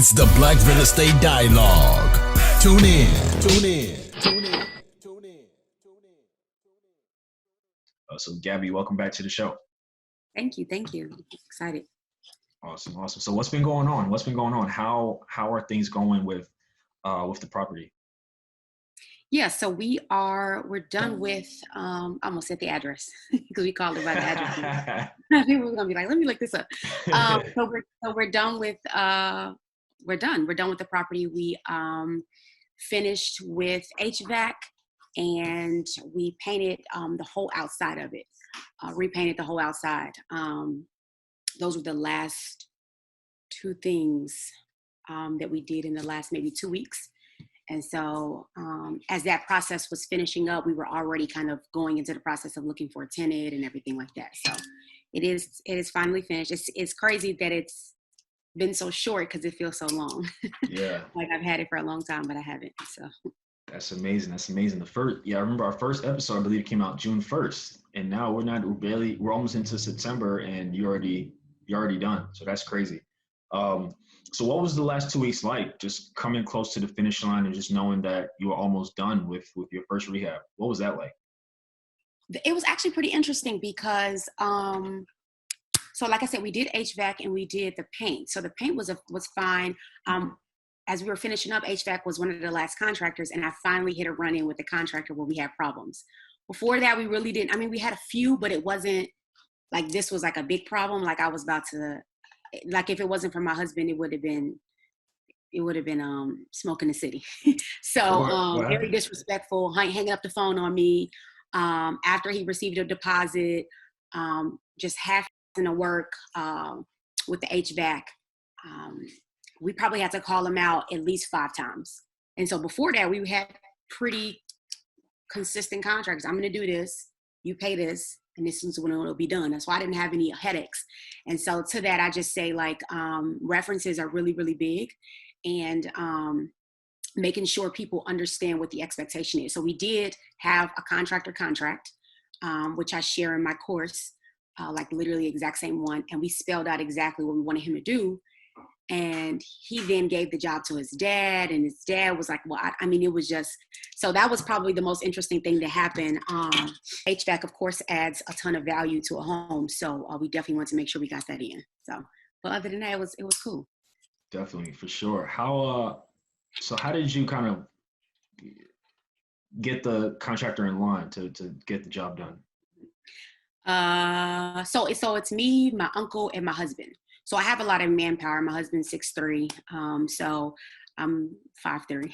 It's the Black Real Estate Dialogue. Tune in. Tune in. Tune in. Tune in. So Gabby, welcome back to the show. Thank you. Thank you. Excited. Awesome. Awesome. So what's been going on? What's been going on? How are things going with the property? Yeah, so we're done with I almost said the address because we called it by the address. People were gonna be like, let me look this up. We're done with we're done. We're done with the property. We finished with HVAC and we painted the whole outside of it. Repainted the whole outside. Those were the last two things that we did in the last maybe 2 weeks. And so as that process was finishing up, we were already kind of going into the process of looking for a tenant and everything like that. So it is finally finished. It's crazy that it's been so short because it feels so long. Yeah. Like I've had it for a long time, but I haven't. So That's amazing. That's amazing. I remember our first episode, I believe it came out June 1st. And now we're almost into September and you're already done. So that's crazy. So what was the last 2 weeks like? Just coming close to the finish line and just knowing that you were almost done with your first rehab. What was that like? it was actually pretty interesting because so like I said, we did HVAC and we did the paint. So the paint was fine. As we were finishing up, HVAC was one of the last contractors, and I finally hit a run-in with the contractor where we had problems. Before that, we really didn't. I mean, we had a few, but it wasn't like this was like a big problem. Like I was about to, like if it wasn't for my husband, it would have been smoke in the city. So What very happened? disrespectful, hanging up the phone on me after he received a deposit, just half in the work with the HVAC. We probably had to call him out at least 5 times. And so before that, we had pretty consistent contracts. I'm going to do this, you pay this, and this is when it'll be done. That's why I didn't have any headaches. And so to that, I just say like references are really, really big, and making sure people understand what the expectation is. So we did have a contractor contract, which I share in my course, like literally exact same one. And we spelled out exactly what we wanted him to do. And he then gave the job to his dad, and his dad was like, well, I mean, it was just, so that was probably the most interesting thing to happen. HVAC, of course, adds a ton of value to a home. So we definitely want to make sure we got that in. So, but other than that, it was cool. Definitely, for sure. So how did you kind of get the contractor in line to get the job done? So it's me, my uncle, and my husband. So I have a lot of manpower. My husband's 6'3", so I'm 5'3".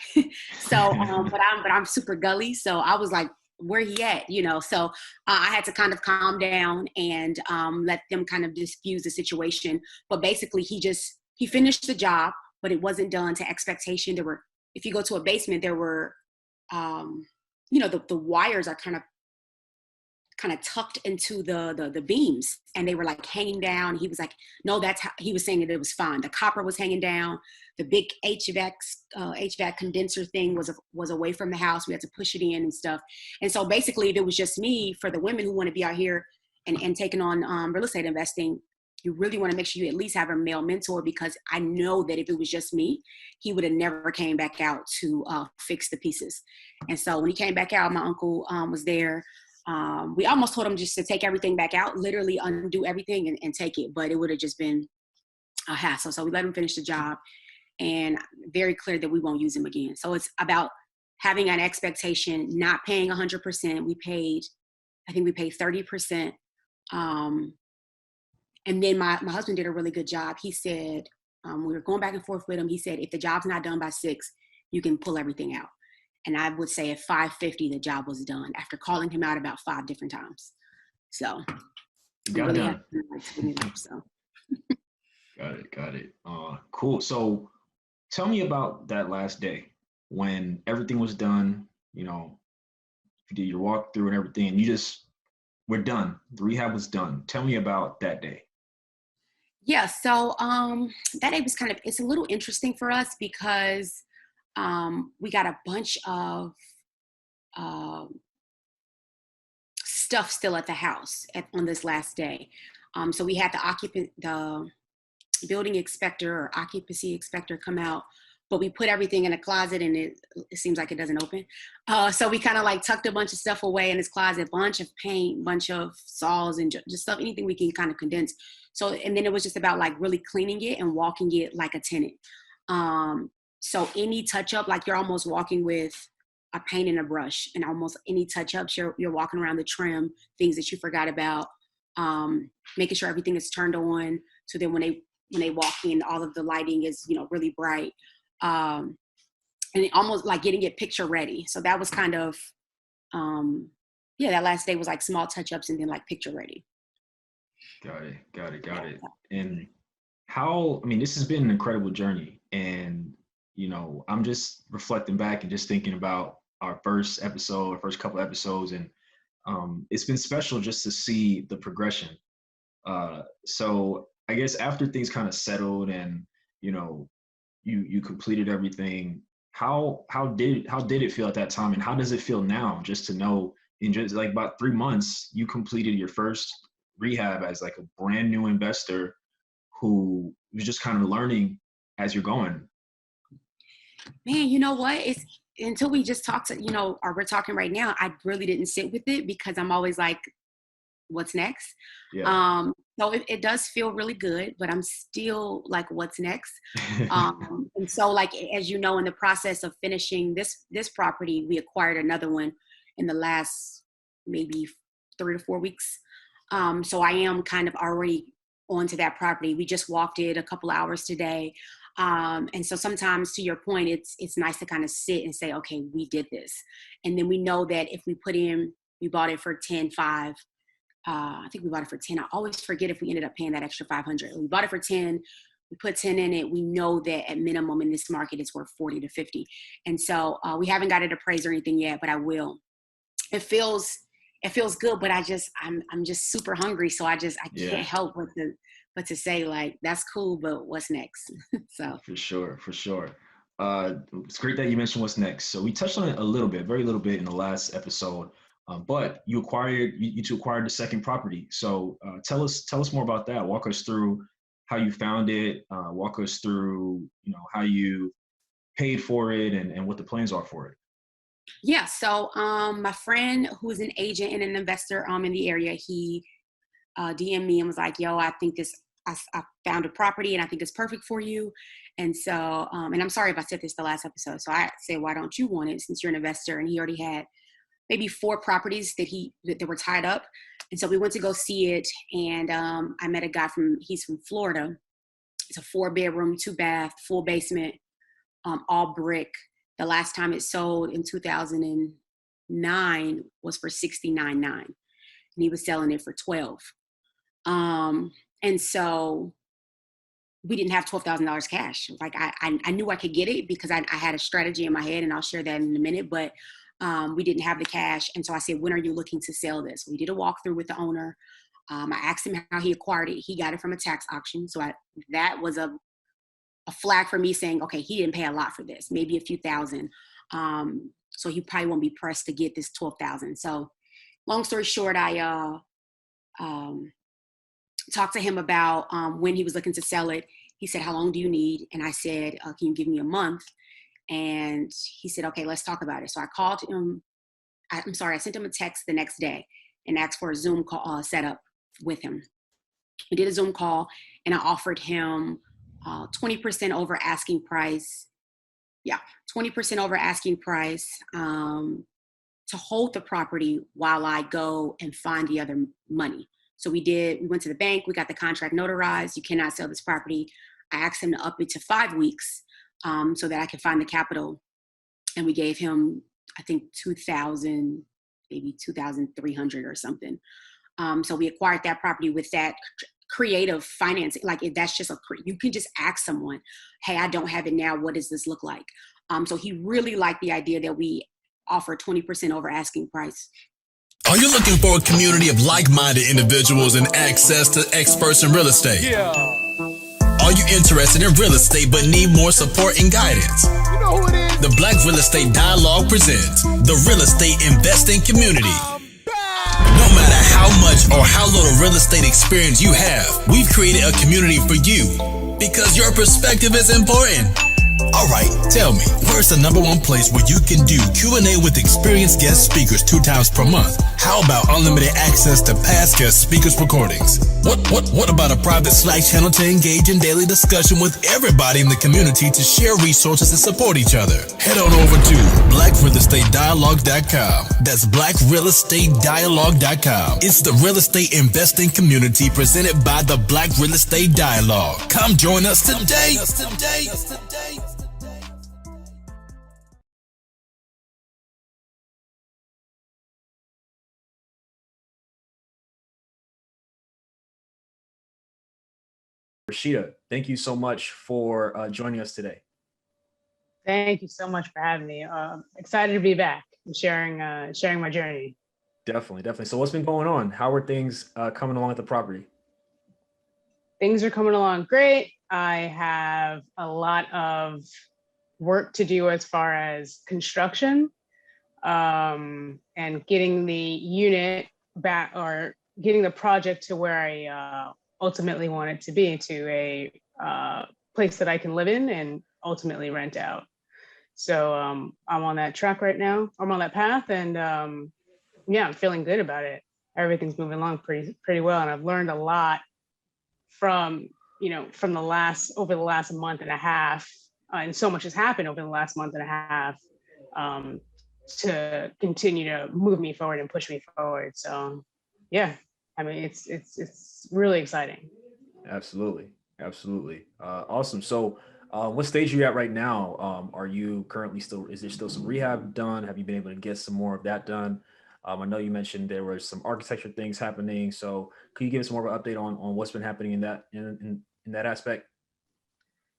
So, but I'm super gully. So I was like, where he at? You know. So I had to kind of calm down and let them kind of diffuse the situation. But basically, he finished the job, but it wasn't done to expectation. If you go to a basement, there were, the wires are kind of tucked into the beams, and they were like hanging down. He was like, no, that's how he was saying that it was fine. The copper was hanging down. The big HVAC condenser thing was away from the house. We had to push it in and stuff. And so basically, if it was just me, for the women who want to be out here and taking on real estate investing, you really want to make sure you at least have a male mentor, because I know that if it was just me, he would have never came back out to fix the pieces. And so when he came back out, my uncle was there. We almost told him just to take everything back out, literally undo everything and take it, but it would have just been a hassle. So we let him finish the job, and very clear that we won't use him again. So it's about having an expectation, not paying 100%. I think we paid 30%. And then my husband did a really good job. He said, we were going back and forth with him. He said, if the job's not done by 6, you can pull everything out. And I would say at 5:50, the job was done after calling him out about 5 different times. So Got it done. So. Got it. Cool. So tell me about that last day when everything was done, you did your walkthrough and everything, and we're done. The rehab was done. Tell me about that day. Yeah. So that day was it's a little interesting for us because we got a bunch of stuff still at the house on this last day. So we had the building inspector or occupancy inspector come out, but we put everything in a closet and it seems like it doesn't open. So we kind of like tucked a bunch of stuff away in his closet, bunch of paint, bunch of saws and just stuff, anything we can kind of condense. So, and then it was just about like really cleaning it and walking it like a tenant. So any touch up, like you're almost walking with a paint and a brush, and almost any touch ups, you're walking around the trim, things that you forgot about, making sure everything is turned on. So then when they walk in, all of the lighting is, really bright. And it almost like getting it picture ready. So that was kind of, that last day was like small touch ups and then like picture ready. Got it. And this has been an incredible journey. And, I'm just reflecting back and just thinking about our first couple episodes. And it's been special just to see the progression. So I guess after things kind of settled and, you completed everything, how did it feel at that time? And how does it feel now, just to know in just like about 3 months, you completed your first rehab as like a brand new investor who was just kind of learning as you're going? Man, you know what? It's until we just talked to, or we're talking right now, I really didn't sit with it because I'm always like, what's next? Yeah. So it does feel really good, but I'm still like, what's next? And so like, as you know, in the process of finishing this property, we acquired another one in the last maybe 3 to 4 weeks. So I am kind of already onto that property. We just walked it a couple hours today. And so sometimes, to your point, it's nice to kind of sit and say, okay, we did this. And then we know that if we bought it for 10.5. I think we bought it for 10. I always forget if we ended up paying that extra 500. We bought it for 10. We put 10 in it. We know that at minimum in this market, it's worth 40 to 50. And so we haven't got it appraised or anything yet, but I will. It feels good, but I'm just super hungry. So I can't help but to say like, that's cool, but what's next? So for sure. It's great that you mentioned what's next. So we touched on it a little bit, very little bit in the last episode. But you two acquired the second property. So tell us more about that. Walk us through how you found it. Walk us through, how you paid for it and what the plans are for it. Yeah. So my friend who's an agent and an investor in the area, he DM'd me and was like, yo, I think I found a property and I think it's perfect for you. And so, and I'm sorry if I said this the last episode. So I said, why don't you want it since you're an investor? And he already had maybe 4 properties that were tied up. And so we went to go see it. And I met a guy he's from Florida. It's a 4-bedroom, 2-bath, full basement, all brick. The last time it sold in 2009 was for $69,900. And he was selling it for $12,000. And so we didn't have $12,000 cash. Like I knew I could get it because I had a strategy in my head, and I'll share that in a minute, but we didn't have the cash. And so I said, when are you looking to sell this? We did a walkthrough with the owner. I asked him how he acquired it. He got it from a tax auction. So that was a flag for me saying, okay, he didn't pay a lot for this, maybe a few thousand. So he probably won't be pressed to get this $12,000. So long story short, I talked to him about when he was looking to sell it. He said, how long do you need? And I said, can you give me a month? And he said, okay, let's talk about it. So I called him. I sent him a text the next day and asked for a Zoom call set up with him. We did a Zoom call and I offered him 20% over asking price. Yeah, 20% over asking price to hold the property while I go and find the other money. So we went to the bank, we got the contract notarized. You cannot sell this property. I asked him to up it to 5 weeks so that I could find the capital. And we gave him, I think, $2,000, maybe $2,300 or something. So we acquired that property with that creative financing. Like that's just you can just ask someone, hey, I don't have it now. What does this look like? So he really liked the idea that we offer 20% over asking price. Are you looking for a community of like-minded individuals and access to experts in real estate? Yeah. Are you interested in real estate but need more support and guidance? You know who it is. The Black Real Estate Dialogue presents the Real Estate Investing Community. No matter how much or how little real estate experience you have, we've created a community for you Because your perspective is important. All right, tell me, where's the number one place where you can do Q&A with experienced guest speakers 2 times per month? How about unlimited access to past guest speakers' recordings? What about a private Slack channel to engage in daily discussion with everybody in the community to share resources and support each other? Head on over to blackrealestatedialogue.com. That's blackrealestatedialogue.com. It's the real estate investing community presented by the Black Real Estate Dialogue. Come join us today. Rashidah, thank you so much for joining us today. Thank you so much for having me. Excited to be back and sharing my journey. Definitely. So what's been going on? How are things coming along at the property? Things are coming along great. I have a lot of work to do as far as construction and getting the unit back, or getting the project to where I ultimately want it to be, to a place that I can live in and ultimately rent out. So I'm on that track right now. I'm on that path, and yeah, I'm feeling good about it. Everything's moving along pretty well, and I've learned a lot from the last month and a half, and so much has happened over the last month and a half to continue to move me forward and push me forward. So yeah, I mean, it's really exciting. Absolutely. Awesome. So what stage are you at right now? Are you currently is there still some rehab done? Have you been able to get some more of that done? I know you mentioned there were some architecture things happening. So could you give us more of an update on what's been happening in that aspect?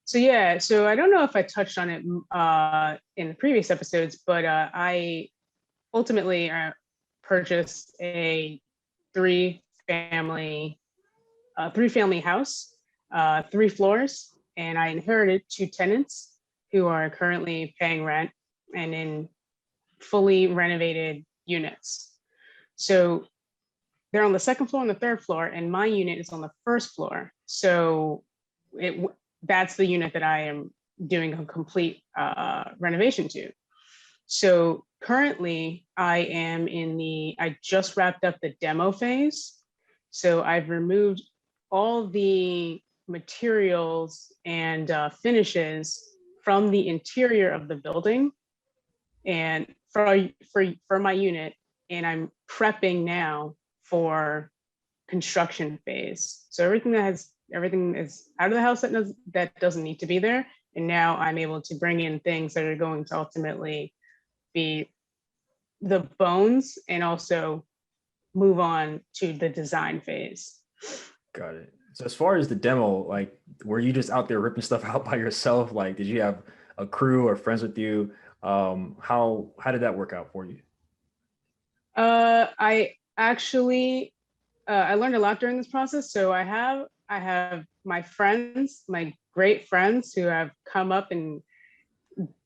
So yeah, so I don't know if I touched on it in the previous episodes, but I ultimately purchased a three-family house, 3 floors, and I inherited 2 tenants who are currently paying rent and in fully renovated units. So they're on the 2nd floor and the 3rd floor, and my unit is on the 1st floor. So that's the unit that I am doing a complete renovation to. So currently I just wrapped up the demo phase. So I've removed all the materials and finishes from the interior of the building and for my unit, and I'm prepping now for construction phase. So everything is out of the house that doesn't need to be there, and now I'm able to bring in things that are going to ultimately be the bones and also move on to the design phase. Got it. So as far as the demo, like, were you just out there ripping stuff out by yourself? Like, did you have a crew or friends with you? How did that work out for you? I actually I learned a lot during this process. So I have my friends, my great friends, who have come up and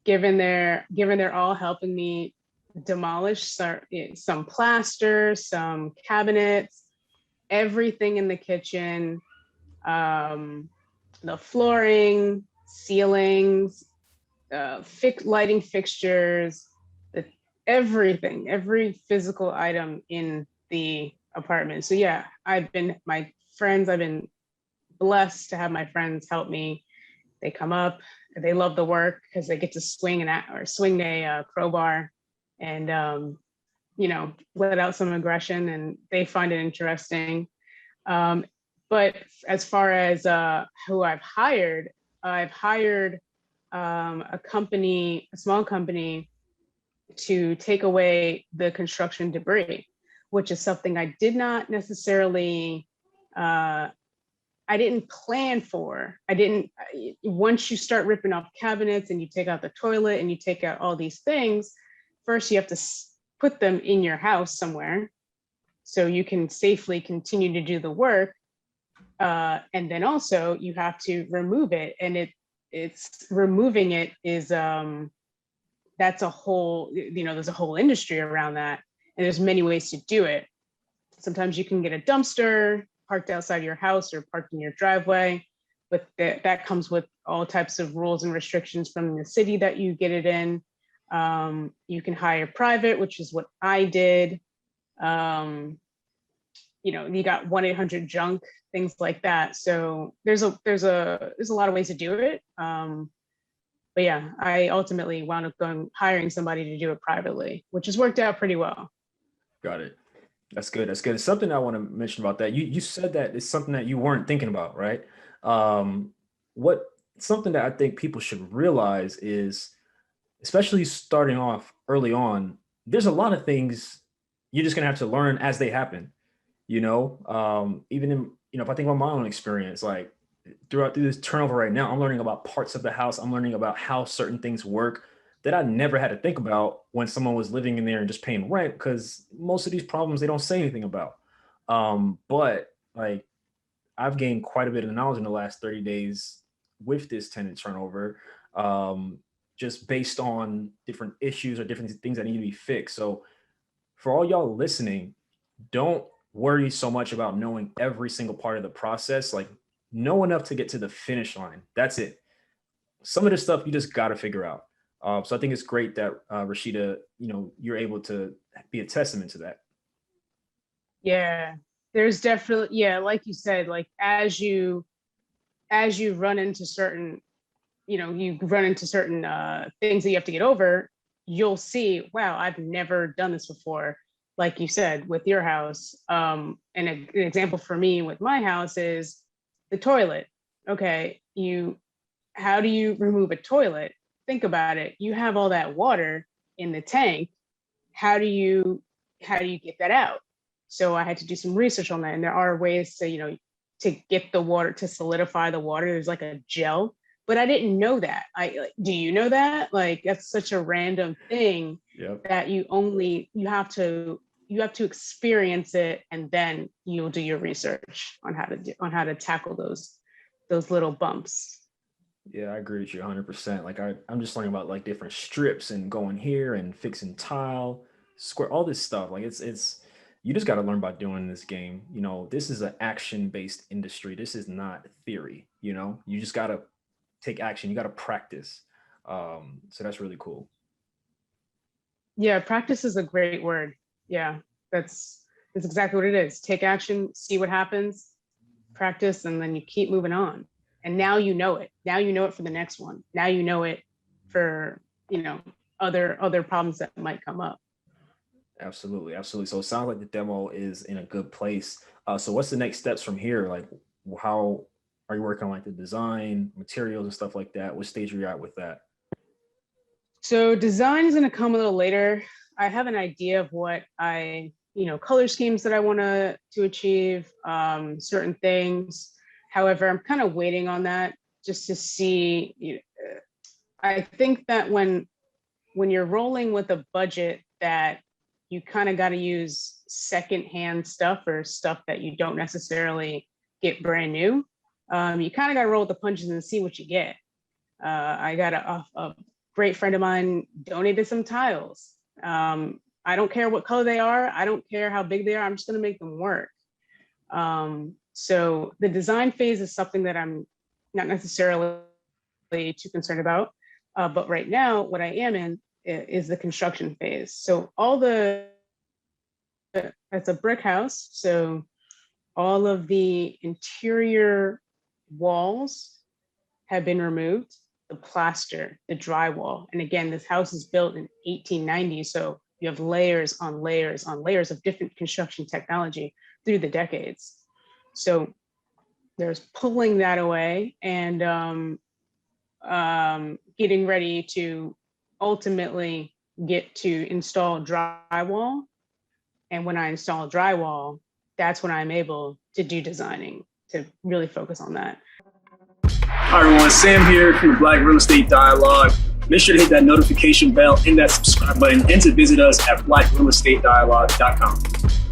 given their all, helping me demolish some plaster, some cabinets, everything in the kitchen, the flooring, ceilings, lighting fixtures, everything, every physical item in the apartment. So yeah, I've been blessed to have my friends help me. They come up, they love the work because they get to swing a crowbar and let out some aggression, and they find it interesting. But as far as who I've hired a small company to take away the construction debris, which is something I did not necessarily, I didn't plan for. Once you start ripping off cabinets and you take out the toilet and you take out all these things, first you have to put them in your house somewhere so you can safely continue to do the work. And then also you have to remove it, and removing it is, that's a whole, there's a whole industry around that, and there's many ways to do it. Sometimes you can get a dumpster parked outside your house or parked in your driveway, but that comes with all types of rules and restrictions from the city that you get it in. You can hire private, which is what I did. You got 1-800-JUNK, things like that. So there's a lot of ways to do it. But yeah, I ultimately wound up hiring somebody to do it privately, which has worked out pretty well. Got it. That's good. That's good. Something I want to mention about that. You said that it's something that you weren't thinking about, right? Something that I think people should realize is, especially starting off early on, there's a lot of things you're just gonna have to learn as they happen. Even in, if I think about my own experience, like through this turnover right now, I'm learning about parts of the house. I'm learning about how certain things work that I never had to think about when someone was living in there and just paying rent, because most of these problems they don't say anything about. But like I've gained quite a bit of knowledge in the last 30 days with this tenant turnover, just based on different issues or different things that need to be fixed. So for all y'all listening, don't worry so much about knowing every single part of the process. Like, know enough to get to the finish line. That's it. Some of this stuff you just got to figure out. So I think it's great that Rashidah, you're able to be a testament to that. Yeah, there's definitely, like you said, like as you run into certain, things that you have to get over, you'll see, wow, I've never done this before. Like you said, with your house. And an example for me with my house is the toilet. Okay, how do you remove a toilet? Think about it. You have all that water in the tank. How do you get that out? So I had to do some research on that. And there are ways to, to get the water, to solidify the water. There's like a gel, but I didn't know that. Do you know that? Like, that's such a random thing. Yep. That you have to experience it, and then you'll do your research on how to tackle those little bumps. Yeah, I agree with you 100%. Like I'm just learning about like different strips and going here and fixing tile, square, all this stuff. Like it's you just got to learn by doing this game. This is an action-based industry. This is not theory. You just got to take action. You got to practice. So that's really cool. Yeah, practice is a great word. Yeah, that's exactly what it is. Take action, see what happens, practice, and then you keep moving on. And now you know it. Now you know it for the next one. Now you know it for, other problems that might come up. Absolutely. Absolutely. So it sounds like the demo is in a good place. So what's the next steps from here? Like, how are you working on like the design, materials and stuff like that? What stage are you at with that? So design is going to come a little later. I have an idea of what color schemes that I want to achieve, certain things. However, I'm kind of waiting on that just to see. I think that when you're rolling with a budget, that you kind of got to use secondhand stuff or stuff that you don't necessarily get brand new. You kind of got to roll with the punches and see what you get. I got a great friend of mine donated some tiles. I don't care what color they are. I don't care how big they are. I'm just going to make them work. So the design phase is something that I'm not necessarily too concerned about. But right now, what I am in is the construction phase. So it's a brick house. So all of the interior walls have been removed, the plaster, the drywall. And again, this house is built in 1890. So you have layers on layers on layers of different construction technology through the decades. So there's pulling that away and getting ready to ultimately get to install drywall. And when I install drywall, that's when I'm able to do designing, to really focus on that. Hi everyone, Sam here from the Black Real Estate Dialogue. Make sure to hit that notification bell and that subscribe button, and to visit us at blackrealestatedialogue.com.